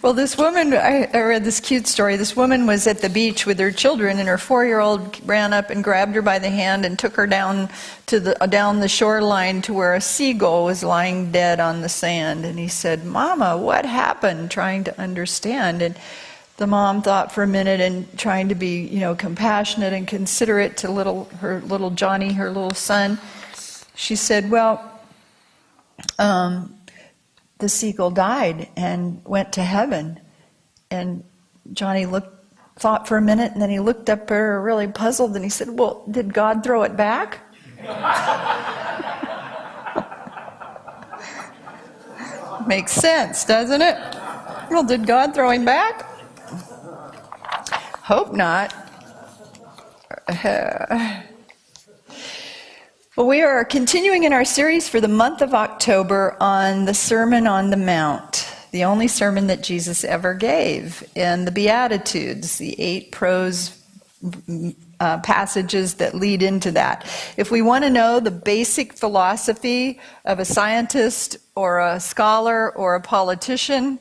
Well, this woman, I read this cute story. This woman was at the beach with her children, and her 4-year-old ran up and grabbed her by the hand and took her down the shoreline to where a seagull was lying dead on the sand. And he said, "Mama, what happened?" Trying to understand. And the mom thought for a minute and trying to be, compassionate and considerate to her little Johnny, her little son. She said, "Well, the seagull died and went to heaven." And Johnny thought for a minute, and then he looked up at her really puzzled, and he said, "Well, did God throw it back?" Makes sense, doesn't it? Well, did God throw him back? Hope not. Well, we are continuing in our series for the month of October on the Sermon on the Mount, the only sermon that Jesus ever gave, and the Beatitudes, the 8 prose passages that lead into that. If we want to know the basic philosophy of a scientist or a scholar or a politician,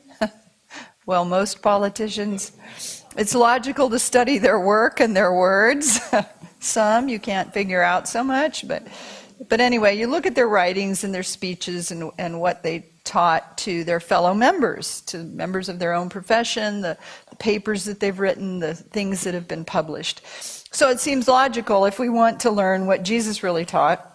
well, most politicians, it's logical to study their work and their words. Some you can't figure out so much, but anyway, you look at their writings and their speeches and what they taught to their fellow members, to members of their own profession, the papers that they've written, the things that have been published. So it seems logical, if we want to learn what Jesus really taught,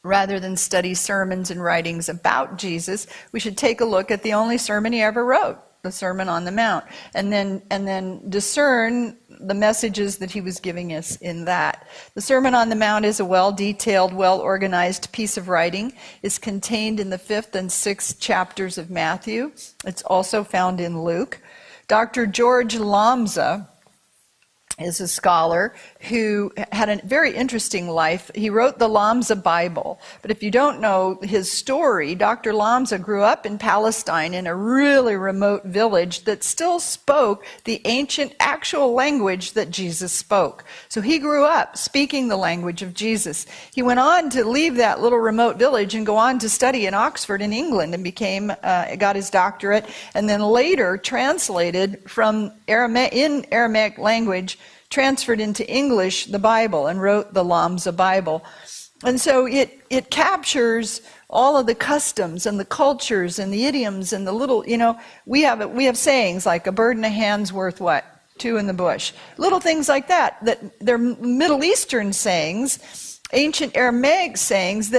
rather than study sermons and writings about Jesus, we should take a look at the only sermon he ever wrote, the Sermon on the Mount, and then discern the messages that he was giving us in that. The Sermon on the Mount is a well-detailed, well-organized piece of writing. It's contained in the 5th and 6th chapters of Matthew. It's also found in Luke. Dr. George Lambza is a scholar who had a very interesting life. He wrote the Lambza Bible. But if you don't know his story, Dr. Lambza grew up in Palestine in a really remote village that still spoke the ancient actual language that Jesus spoke. So he grew up speaking the language of Jesus. He went on to leave that little remote village and go on to study in Oxford in England and got his doctorate, and then later translated from Aramaic language, transferred into English the Bible, and wrote the Lambza Bible. And so it captures all of the customs and the cultures and the idioms and the little, we have sayings like a bird in a hand's worth what? 2 in the bush. Little things like that they're Middle Eastern sayings, ancient Aramaic sayings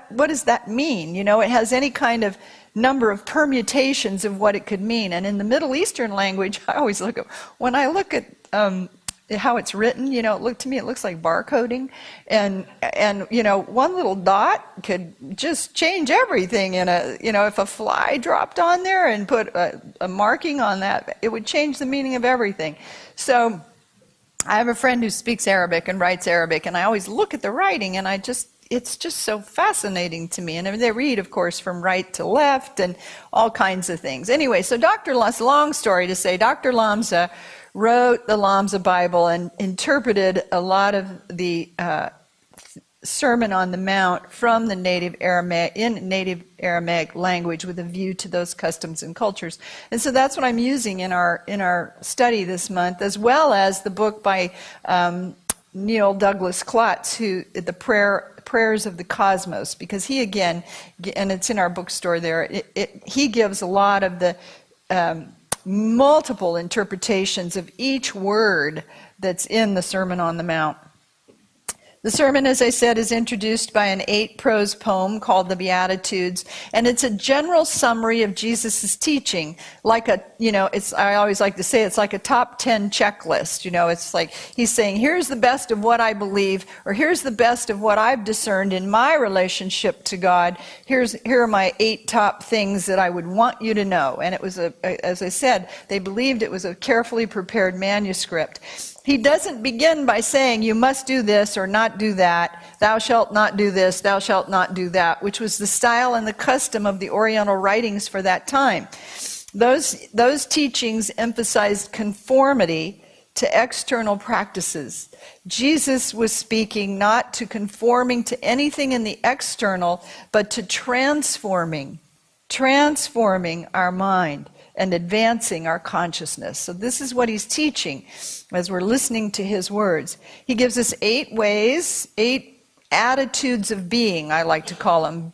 what does that mean? It has any kind of number of permutations of what it could mean. And in the Middle Eastern language, when I look at how it's written, it looks like barcoding, and one little dot could just change everything if a fly dropped on there and put a marking on that, it would change the meaning of everything. So I have a friend who speaks Arabic and writes Arabic, and I always look at the writing, and it's just so fascinating to me. And they read, of course, from right to left and all kinds of things. Anyway, so long story to say, Dr. Lambza wrote the Lambza Bible and interpreted a lot of the Sermon on the Mount from the native Aramaic language with a view to those customs and cultures. And so that's what I'm using in our study this month, as well as the book by Neil Douglas Klotz, the Prayers of the Cosmos, because he again, and it's in our bookstore there, he gives a lot of the multiple interpretations of each word that's in the Sermon on the Mount. The sermon, as I said, is introduced by an 8 prose poem called the Beatitudes, and it's a general summary of Jesus' teaching. I always like to say it's like a top 10 checklist. It's like he's saying, here's the best of what I believe, or here's the best of what I've discerned in my relationship to God. Here are my 8 top things that I would want you to know. And it was as I said, they believed it was a carefully prepared manuscript. He doesn't begin by saying, you must do this or not do that, thou shalt not do this, thou shalt not do that, which was the style and the custom of the Oriental writings for that time. Those teachings emphasized conformity to external practices. Jesus was speaking not to conforming to anything in the external, but to transforming transforming our mind and advancing our consciousness. So this is what he's teaching as we're listening to his words. He gives us 8 ways, 8 attitudes of being, I like to call them,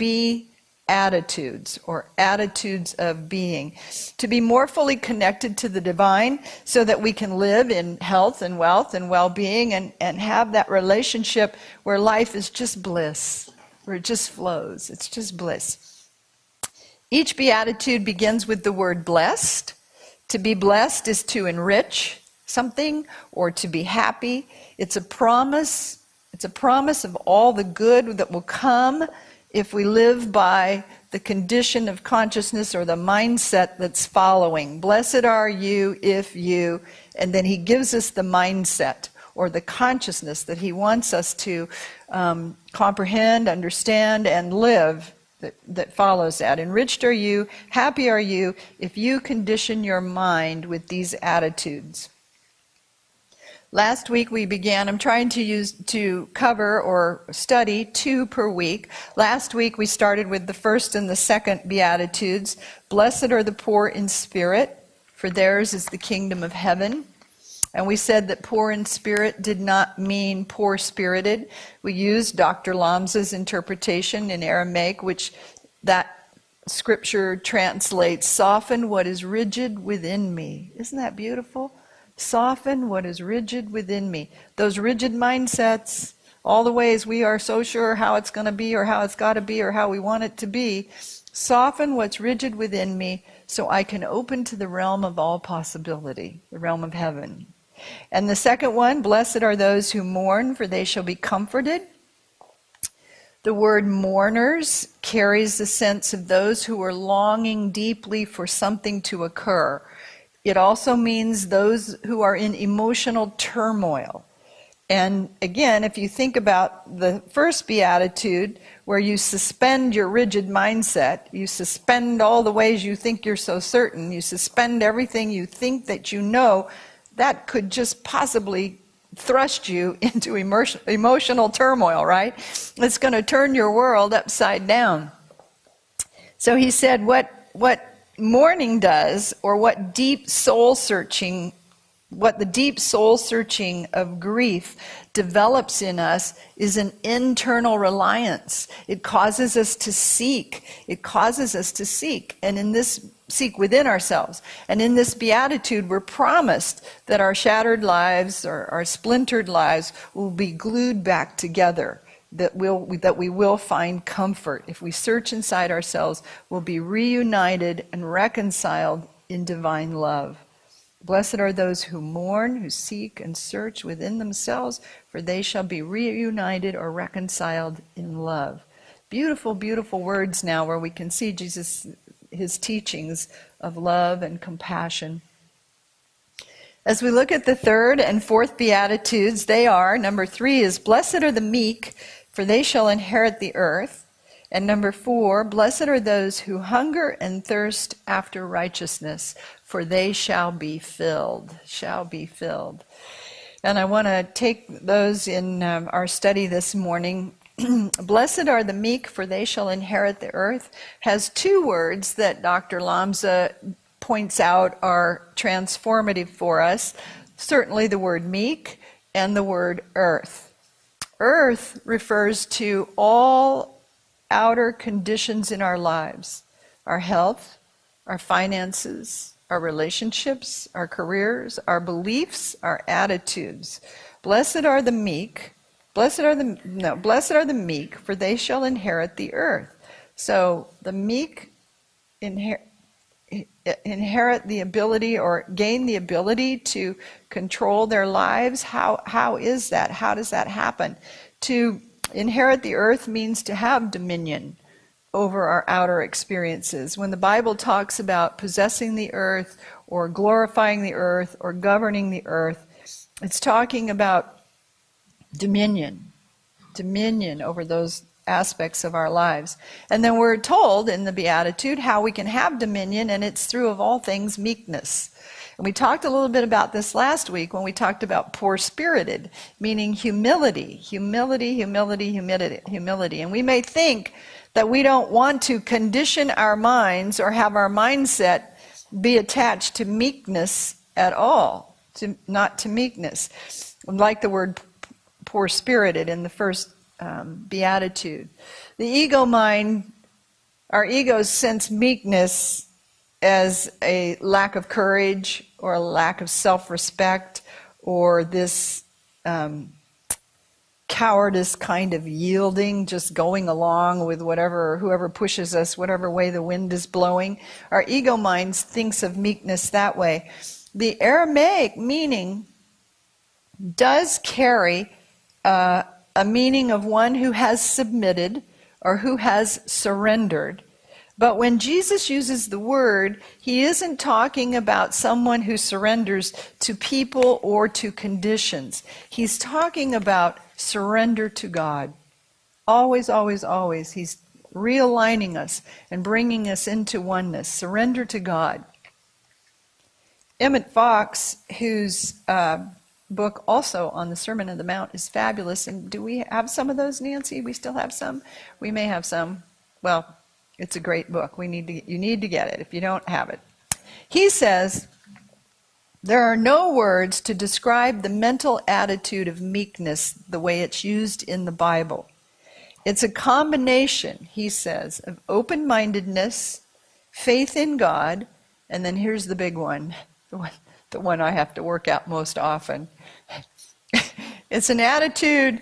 attitudes or attitudes of being, to be more fully connected to the divine so that we can live in health and wealth and well-being and have that relationship where life is just bliss, where it just flows. It's just bliss. Each beatitude begins with the word blessed. To be blessed is to enrich something or to be happy. It's a promise. It's a promise of all the good that will come if we live by the condition of consciousness or the mindset that's following. Blessed are you if you, and then he gives us the mindset or the consciousness that he wants us to comprehend, understand, and live that follows that. Enriched are you, happy are you, if you condition your mind with these attitudes. Last week we began, I'm trying to cover or study 2 per week. Last week we started with the first and the second Beatitudes. Blessed are the poor in spirit, for theirs is the kingdom of heaven. And we said that poor in spirit did not mean poor-spirited. We used Dr. Lamsa's interpretation in Aramaic, which that scripture translates, soften what is rigid within me. Isn't that beautiful? Soften what is rigid within me. Those rigid mindsets, all the ways we are so sure how it's going to be or how it's got to be or how we want it to be, soften what's rigid within me so I can open to the realm of all possibility, the realm of heaven. And the second one, blessed are those who mourn, for they shall be comforted. The word mourners carries the sense of those who are longing deeply for something to occur. It also means those who are in emotional turmoil. And again, if you think about the first beatitude, where you suspend your rigid mindset, you suspend all the ways you think you're so certain, you suspend everything you think that you know, that could just possibly thrust you into emotional turmoil, right? It's going to turn your world upside down. So he said what mourning does, or what the deep soul searching of grief develops in us, is an internal reliance. It causes us to seek. And in this seek within ourselves. And in this beatitude, we're promised that our shattered lives or our splintered lives will be glued back together. That we will find comfort. If we search inside ourselves, we'll be reunited and reconciled in divine love. Blessed are those who mourn, who seek and search within themselves, for they shall be reunited or reconciled in love. Beautiful, beautiful words now where we can see Jesus, his teachings of love and compassion. As we look at the third and fourth Beatitudes, they are, number 3 is, blessed are the meek, for they shall inherit the earth. And number 4, blessed are those who hunger and thirst after righteousness, for they shall be filled. And I want to take those in our study this morning. Blessed are the meek, for they shall inherit the earth, has 2 words that Dr. Lamsa points out are transformative for us. Certainly the word meek and the word earth. Earth refers to all outer conditions in our lives, our health, our finances, our relationships, our careers, our beliefs, our attitudes. Blessed are the meek, blessed are the meek, for they shall inherit the earth. So the meek inherit the ability or gain the ability to control their lives. How is that? How does that happen? To inherit the earth means to have dominion over our outer experiences. When the Bible talks about possessing the earth or glorifying the earth or governing the earth, it's talking about dominion over those aspects of our lives. And then we're told in the Beatitude how we can have dominion, and it's through, of all things, meekness. And we talked a little bit about this last week when we talked about poor-spirited, meaning humility. And we may think that we don't want to condition our minds or have our mindset be attached to meekness at all, not to meekness. Like the word poor-spirited in the first beatitude. The ego mind, our egos sense meekness as a lack of courage or a lack of self-respect or this cowardice kind of yielding, just going along with whoever pushes us, whatever way the wind is blowing. Our ego mind thinks of meekness that way. The Aramaic meaning does carry a meaning of one who has submitted or who has surrendered. But when Jesus uses the word, he isn't talking about someone who surrenders to people or to conditions. He's talking about surrender to God. Always, always, always. He's realigning us and bringing us into oneness. Surrender to God. Emmett Fox, whose book also on the Sermon on the Mount is fabulous. And do we have some of those, Nancy? We still have some? We may have some. Well, it's a great book. You need to get it if you don't have it. He says, there are no words to describe the mental attitude of meekness the way it's used in the Bible. It's a combination, he says, of open-mindedness, faith in God, and then here's the big one, the one I have to work out most often. It's an attitude,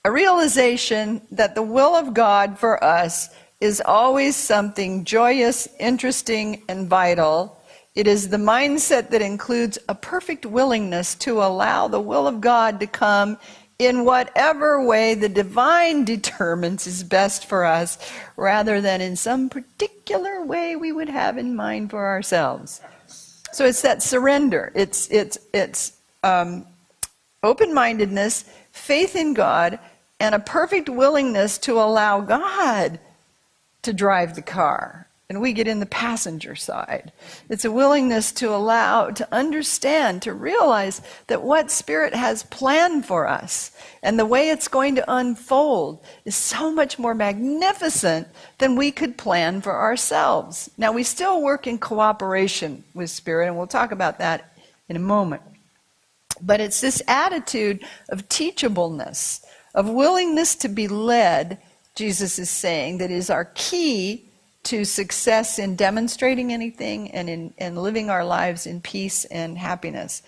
a realization that the will of God for us is always something joyous, interesting, and vital. It is the mindset that includes a perfect willingness to allow the will of God to come in whatever way the divine determines is best for us, rather than in some particular way we would have in mind for ourselves. So it's that surrender. It's open-mindedness, faith in God, and a perfect willingness to allow God to drive the car. And we get in the passenger side. It's a willingness to allow, to understand, to realize that what Spirit has planned for us and the way it's going to unfold is so much more magnificent than we could plan for ourselves. Now, we still work in cooperation with Spirit, and we'll talk about that in a moment. But it's this attitude of teachableness, of willingness to be led, Jesus is saying, that is our key to success in demonstrating anything and in living our lives in peace and happiness.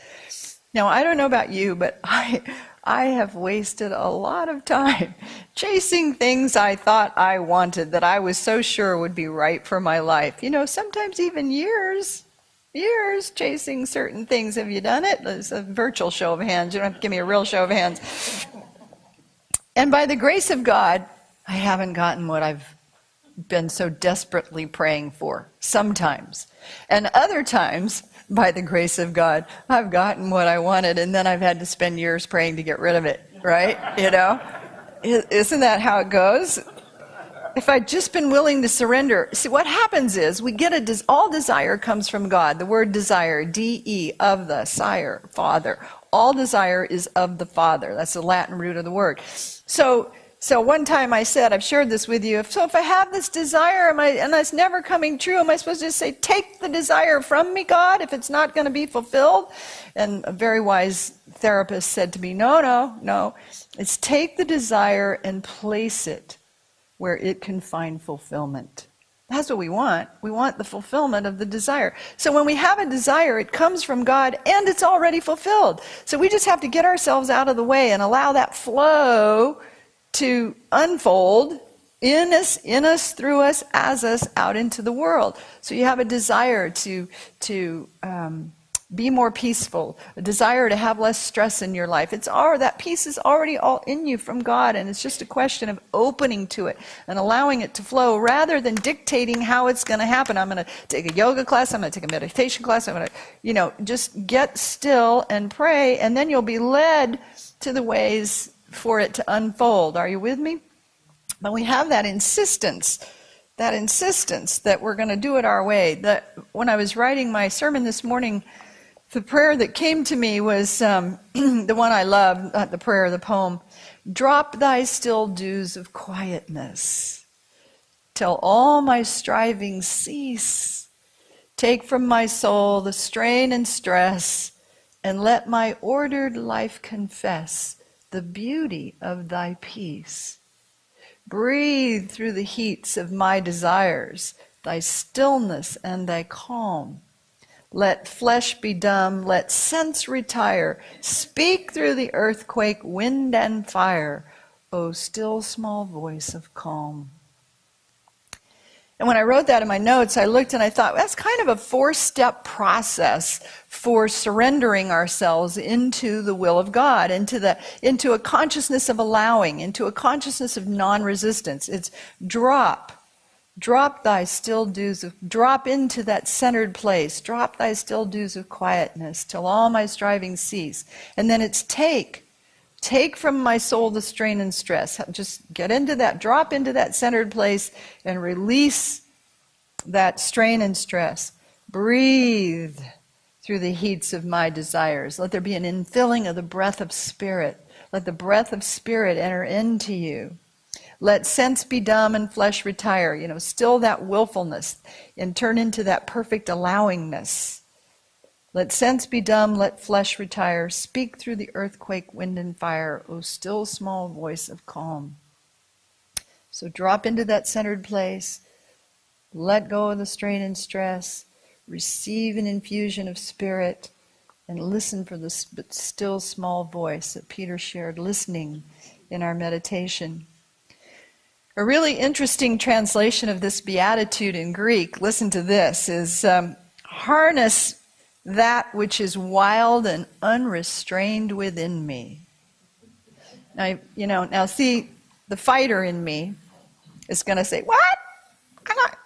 Now, I don't know about you, but I have wasted a lot of time chasing things I thought I wanted that I was so sure would be right for my life. You know, sometimes even years chasing certain things. Have you done it? It's a virtual show of hands. You don't have to give me a real show of hands. And by the grace of God, I haven't gotten what I've been so desperately praying for, sometimes. And other times, by the grace of God, I've gotten what I wanted, and then I've had to spend years praying to get rid of it, right? You know? Isn't that how it goes? If I'd just been willing to surrender. See, what happens is we get all desire comes from God. The word desire, D-E, of the, sire, father. All desire is of the Father. That's the Latin root of the word. So one time I said, I've shared this with you, if I have this desire and it's never coming true, am I supposed to just say, take the desire from me, God, if it's not going to be fulfilled? And a very wise therapist said to me, no. It's take the desire and place it where it can find fulfillment. That's what we want. We want the fulfillment of the desire. So when we have a desire, it comes from God and it's already fulfilled. So we just have to get ourselves out of the way and allow that flow to unfold in us, through us, as us, out into the world. So you have a desire to be more peaceful, a desire to have less stress in your life. That peace is already all in you from God, and it's just a question of opening to it and allowing it to flow rather than dictating how it's going to happen. I'm going to take a yoga class, I'm going to take a meditation class, I'm going to, just get still and pray, and then you'll be led to the ways for it to unfold. Are you with me? But we have that insistence that we're going to do it our way. When I was writing my sermon this morning, the prayer that came to me was the one I love, not the prayer, the poem. Drop thy still dews of quietness. till all my striving cease. Take from my soul the strain and stress, and let my ordered life confess the beauty of thy peace. Breathe through the heats of my desires, thy stillness and thy calm. Let flesh be dumb, let sense retire. Speak through the earthquake, wind and fire, O still small voice of calm. And when I wrote that in my notes, I looked and I thought, that's kind of a 4-step process for surrendering ourselves into the will of God, into a consciousness of allowing, into a consciousness of non-resistance. It's drop thy still dews of, drop into that centered place, drop thy still dews of quietness till all my striving cease. And then it's take from my soul the strain and stress. Just get into that, drop into that centered place and release that strain and stress. Breathe through the heats of my desires. Let there be an infilling of the breath of spirit. Let the breath of spirit enter into you. Let sense be dumb and flesh retire. Still that willfulness and turn into that perfect allowingness. Let sense be dumb, let flesh retire. Speak through the earthquake, wind and fire, O still small voice of calm. So drop into that centered place. Let go of the strain and stress. Receive an infusion of spirit and listen for the still small voice that Peter shared, listening in our meditation. A really interesting translation of this beatitude in Greek, listen to this, is harness that which is wild and unrestrained within me. Now see, the fighter in me is going to say, what?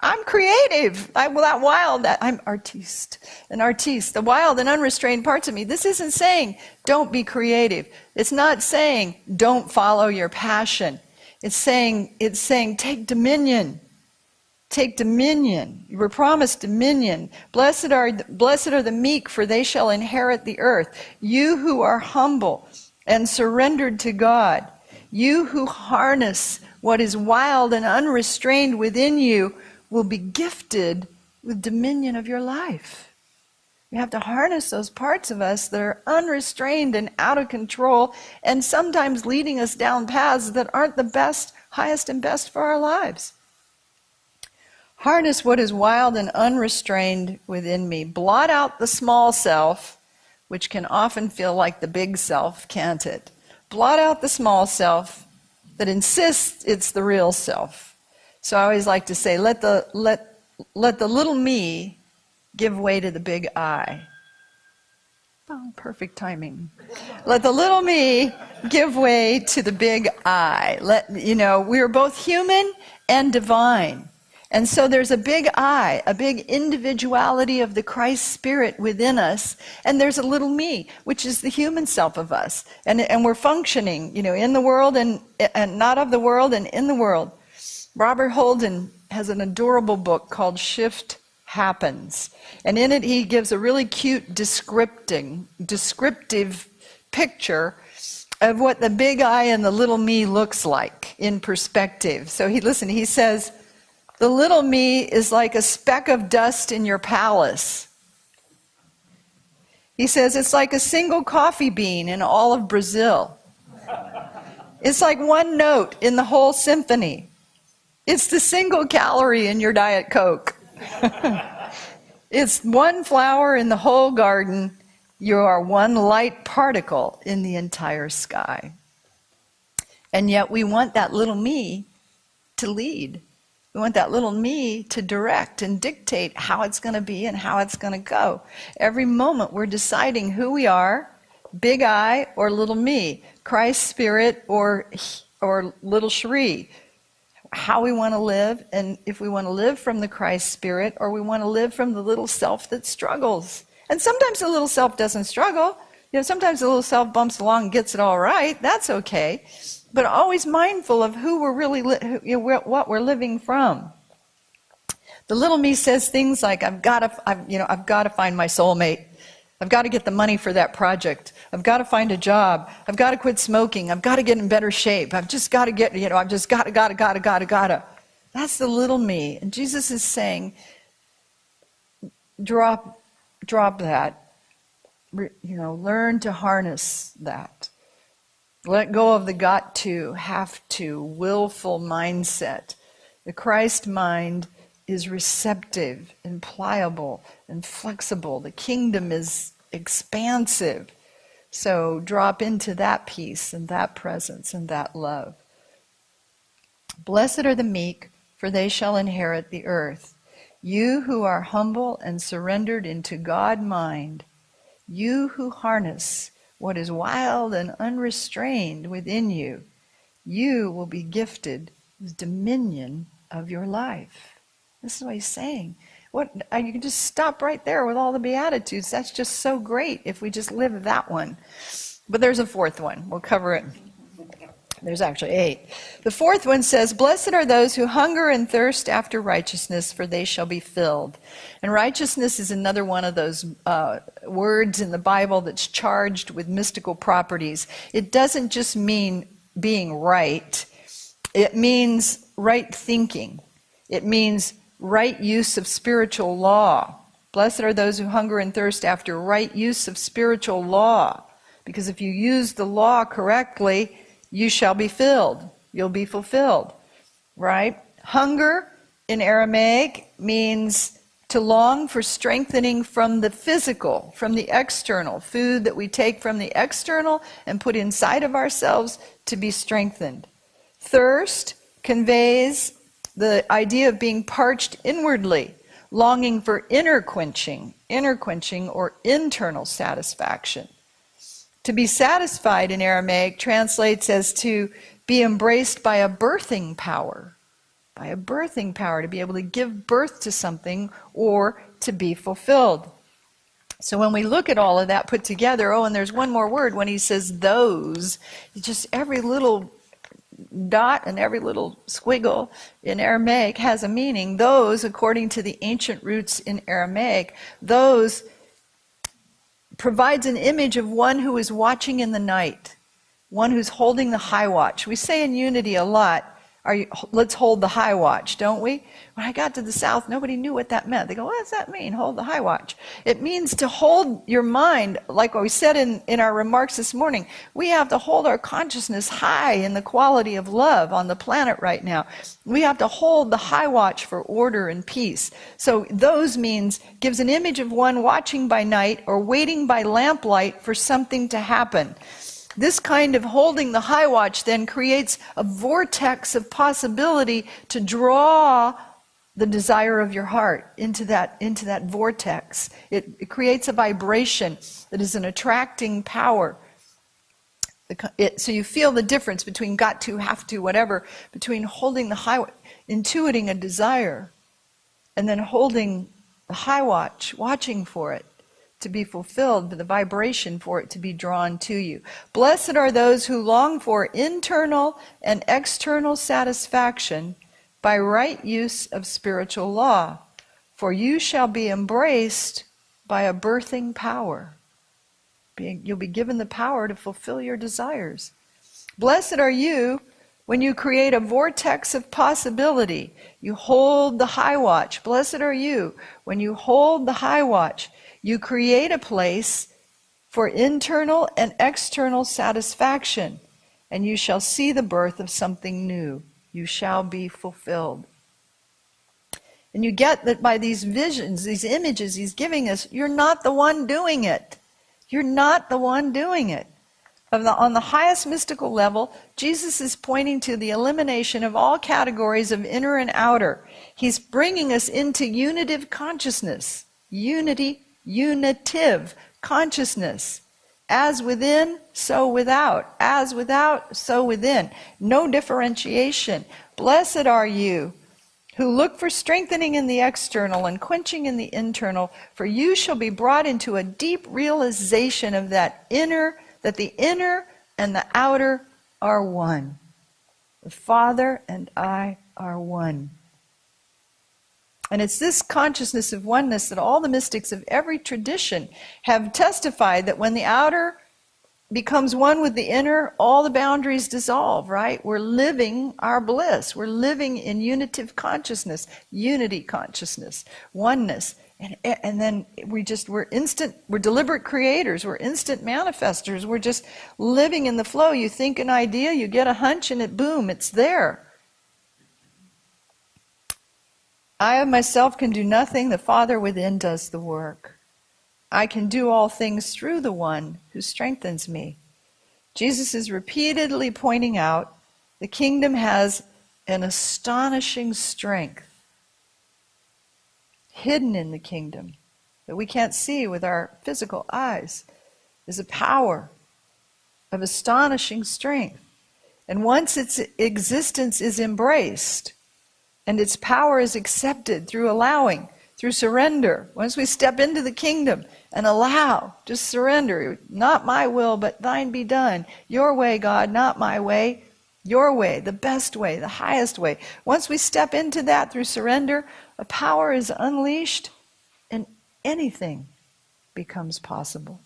I'm creative. I'm an artiste. The wild and unrestrained parts of me. This isn't saying don't be creative. It's not saying don't follow your passion. It's saying take dominion. Take dominion. You were promised dominion. Blessed are the meek, for they shall inherit the earth. You who are humble and surrendered to God, you who harness what is wild and unrestrained within you, will be gifted with dominion of your life. We have to harness those parts of us that are unrestrained and out of control, and sometimes leading us down paths that aren't the best, highest and best for our lives. Harness what is wild and unrestrained within me. Blot out the small self, which can often feel like the big self, can't it? Blot out the small self that insists it's the real self. So I always like to say, let the little me give way to the big I. Oh, perfect timing. Let the little me give way to the big I. We are both human and divine. And so there's a big I, a big individuality of the Christ Spirit within us, and there's a little me, which is the human self of us. And we're functioning, in the world and not of the world and in the world. Robert Holden has an adorable book called Shift Happens. And in it he gives a really cute descriptive picture of what the big I and the little me looks like in perspective. So he says, the little me is like a speck of dust in your palace. He says it's like a single coffee bean in all of Brazil. It's like one note in the whole symphony. It's the single calorie in your Diet Coke. It's one flower in the whole garden. You are one light particle in the entire sky. And yet we want that little me to lead. We want that little me to direct and dictate how it's going to be and how it's going to go. Every moment we're deciding who we are, big I or little me, Christ Spirit or little Cherie, how we want to live, and if we want to live from the Christ Spirit or we want to live from the little self that struggles. And sometimes the little self doesn't struggle. Sometimes the little self bumps along and gets it all right. That's okay. But always mindful of who we're really, what we're living from. The little me says things like, I've got to find my soulmate. I've got to get the money for that project. I've got to find a job. I've got to quit smoking. I've got to get in better shape. I've just got to get, I've just got to. That's the little me. And Jesus is saying, drop that. Learn to harness that. Let go of the got to, have to, willful mindset. The Christ mind is receptive and pliable and flexible. The kingdom is expansive. So drop into that peace and that presence and that love. Blessed are the meek, for they shall inherit the earth. You who are humble and surrendered into God mind, you who harness what is wild and unrestrained within you, you will be gifted with dominion of your life. This is what he's saying. You can just stop right there with all the Beatitudes. That's just so great if we just live that one. But there's a fourth one. We'll cover it. There's actually 8. The fourth one says, blessed are those who hunger and thirst after righteousness, for they shall be filled. And righteousness is another one of those words in the Bible that's charged with mystical properties. It doesn't just mean being right. It means right thinking. It means right use of spiritual law. Blessed are those who hunger and thirst after right use of spiritual law. Because if you use the law correctly, you shall be filled. You'll be fulfilled, right? Hunger in Aramaic means to long for strengthening from the physical, from the external, food that we take from the external and put inside of ourselves to be strengthened. Thirst conveys the idea of being parched inwardly, longing for inner quenching or internal satisfaction. To be satisfied in Aramaic translates as to be embraced by a birthing power, to be able to give birth to something or to be fulfilled. So when we look at all of that put together, and there's one more word when he says those, just every little dot and every little squiggle in Aramaic has a meaning. Those, according to the ancient roots in Aramaic, those provides an image of one who is watching in the night, one who's holding the high watch. We say in Unity a lot, let's hold the high watch, don't we? When I got to the South, nobody knew what that meant. They go, what does that mean, hold the high watch? It means to hold your mind, like what we said in our remarks this morning. We have to hold our consciousness high in the quality of love on the planet right now. We have to hold the high watch for order and peace. So those gives an image of one watching by night or waiting by lamplight for something to happen. This kind of holding the high watch then creates a vortex of possibility to draw the desire of your heart into that vortex. It creates a vibration that is an attracting power. So you feel the difference between got to, have to, whatever, between holding the high, intuiting a desire, and then holding the high watch, watching for it to be fulfilled, but the vibration for it to be drawn to you. Blessed are those who long for internal and external satisfaction by right use of spiritual law, for you shall be embraced by a birthing power. You'll be given the power to fulfill your desires. Blessed are you when you create a vortex of possibility. You hold the high watch. Blessed are you when you hold the high watch. You create a place for internal and external satisfaction, and you shall see the birth of something new. You shall be fulfilled. And you get that by these visions, these images he's giving us, you're not the one doing it. You're not the one doing it. On the highest mystical level, Jesus is pointing to the elimination of all categories of inner and outer. He's bringing us into unitive consciousness. Unitive consciousness. As within, so without. As without, so within. No differentiation. Blessed are you who look for strengthening in the external and quenching in the internal, for you shall be brought into a deep realization of that the inner and the outer are one. The Father and I are one. And it's this consciousness of oneness that all the mystics of every tradition have testified that when the outer becomes one with the inner, all the boundaries dissolve, right? We're living our bliss. We're living in unitive consciousness, unity consciousness, oneness. And then we're deliberate creators. We're instant manifestors. We're just living in the flow. You think an idea, you get a hunch, and boom, it's there. I of myself can do nothing. The Father within does the work. I can do all things through the one who strengthens me. Jesus is repeatedly pointing out the kingdom has an astonishing strength hidden in the kingdom that we can't see with our physical eyes. Is a power of astonishing strength. And once its existence is embraced and its power is accepted through allowing, through surrender, once we step into the kingdom and allow, just surrender, not my will, but thine be done. Your way, God, not my way. Your way, the best way, the highest way. Once we step into that through surrender, a power is unleashed and anything becomes possible.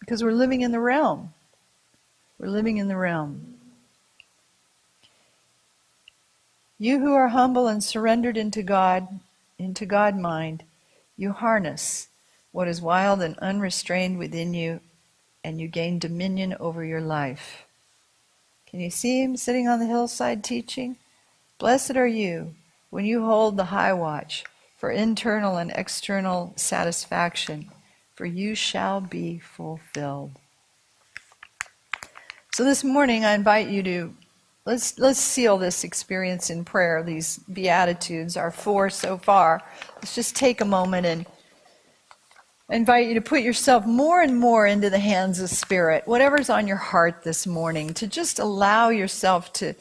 Because we're living in the realm. We're living in the realm. You who are humble and surrendered into God mind, you harness what is wild and unrestrained within you, and you gain dominion over your life. Can you see him sitting on the hillside teaching? Blessed are you when you hold the high watch for internal and external satisfaction, for you shall be fulfilled. So this morning I invite you to let's seal this experience in prayer. These Beatitudes are 4 so far. Let's just take a moment and I invite you to put yourself more and more into the hands of Spirit, whatever's on your heart this morning, to just allow yourself to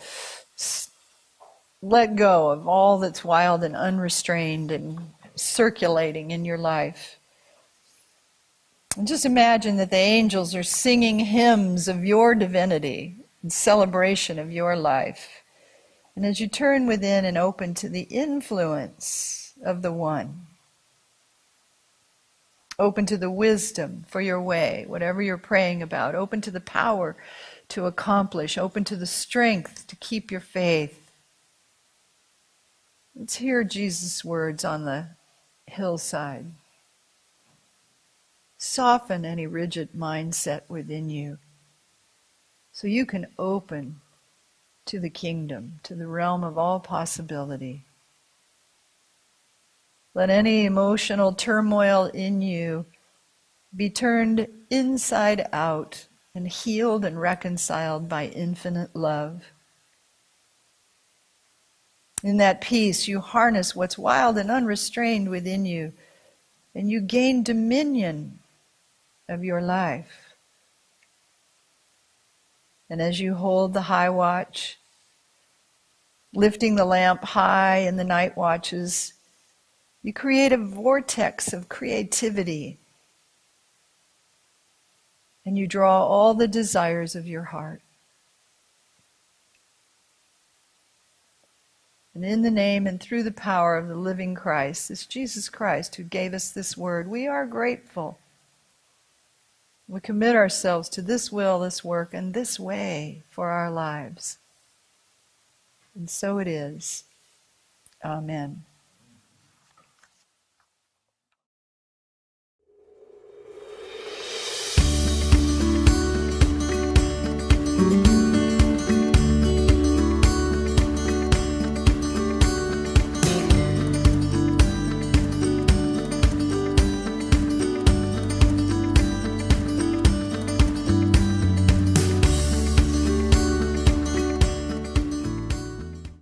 let go of all that's wild and unrestrained and circulating in your life. And just imagine that the angels are singing hymns of your divinity in celebration of your life. And as you turn within and open to the influence of the One, open to the wisdom for your way, whatever you're praying about, open to the power to accomplish, open to the strength to keep your faith. Let's hear Jesus' words on the hillside. Soften any rigid mindset within you so you can open to the kingdom, to the realm of all possibility. Let any emotional turmoil in you be turned inside out and healed and reconciled by infinite love. In that peace, you harness what's wild and unrestrained within you, and you gain dominion of your life. And as you hold the high watch, lifting the lamp high in the night watches, you create a vortex of creativity, and you draw all the desires of your heart. And in the name and through the power of the living Christ, this Jesus Christ who gave us this word, we are grateful. We commit ourselves to this will, this work, and this way for our lives. And so it is. Amen.